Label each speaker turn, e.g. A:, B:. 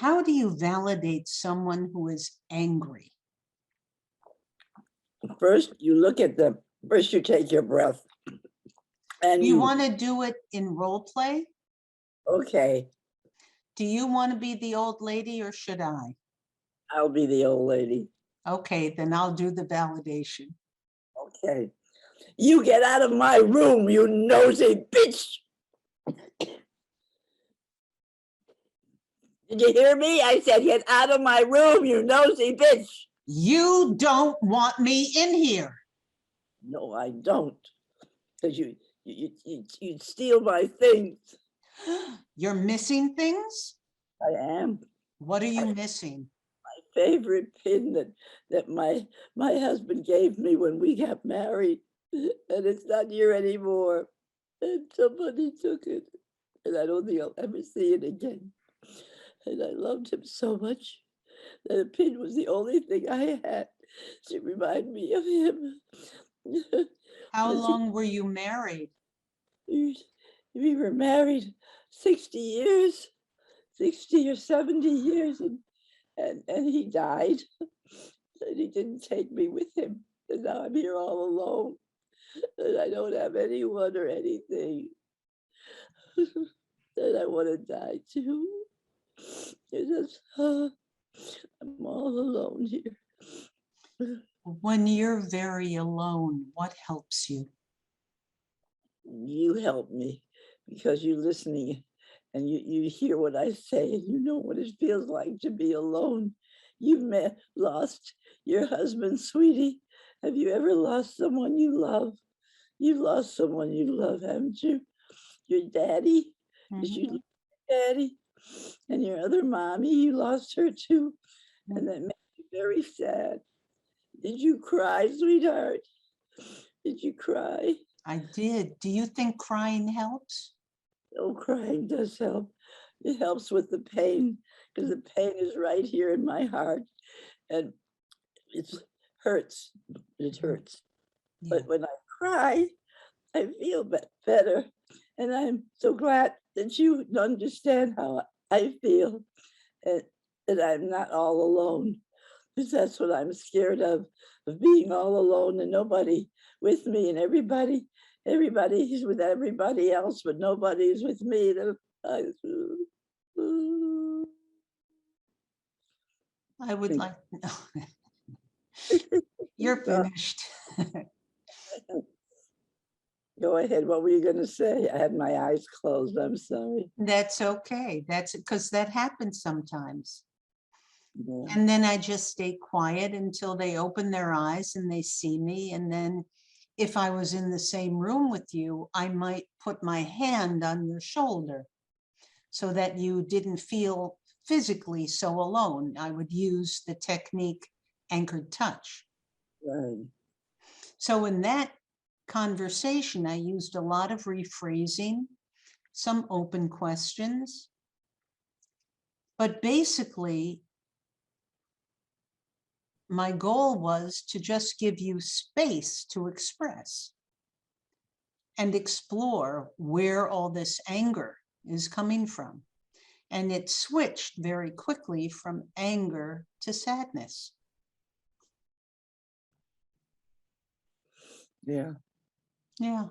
A: How do you validate someone who is angry?
B: First, you look at them. First, you take your breath. And
A: You want to do it in role play?
B: Okay,
A: Do you want to be the old lady or should I?
B: I'll be the old lady.
A: Okay, then I'll do the validation.
B: Okay. You get out of my room, you nosy bitch. Did you hear me? I said, get out of my room, you nosy bitch.
A: You don't want me in here.
B: No, I don't. Because you steal my things.
A: You're missing things?
B: I am.
A: What are you missing?
B: My favorite pin that my husband gave me when we got married. And it's not here anymore. And somebody took it. And I don't think I'll ever see it again. And I loved him so much that a pin was the only thing I had to remind me of him.
A: How long were you married?
B: We were married 60 years, 60 or 70 years, and he died. And he didn't take me with him. And now I'm here all alone. And I don't have anyone or anything. And I want to die too. It's just, I'm all alone here.
A: When you're very alone, what helps you?
B: You help me because you're listening and you hear what I say and you know what it feels like to be alone. You've lost your husband, sweetie. Have you ever lost someone you love? You've lost someone you love, haven't you? Your daddy? Did you lose your daddy? And your other mommy, you lost her too. And that made you very sad. Did you cry, sweetheart? Did you cry?
A: I did. Do you think crying helps?
B: Oh, crying does help. It helps with the pain because the pain is right here in my heart and it hurts. It hurts.
A: Yeah.
B: But when I cry, I feel better. And I'm so glad that you understand how I feel and that I'm not all alone. Because that's what I'm scared of being all alone and nobody with me and everybody is with everybody else, but nobody is with me.
A: I would like, you're finished.
B: Go ahead. What were you going to say? I had my eyes closed. I'm sorry.
A: That's okay. That's because that happens sometimes.
B: Yeah.
A: And then I just stay quiet until they open their eyes and they see me. And then if I was in the same room with you, I might put my hand on your shoulder so that you didn't feel physically so alone. I would use the technique anchored touch.
B: Right.
A: So in that conversation, I used a lot of rephrasing, some open questions, but basically my goal was to just give you space to express and explore where all this anger is coming from. And it switched very quickly from anger to sadness.
B: Yeah.
A: Yeah.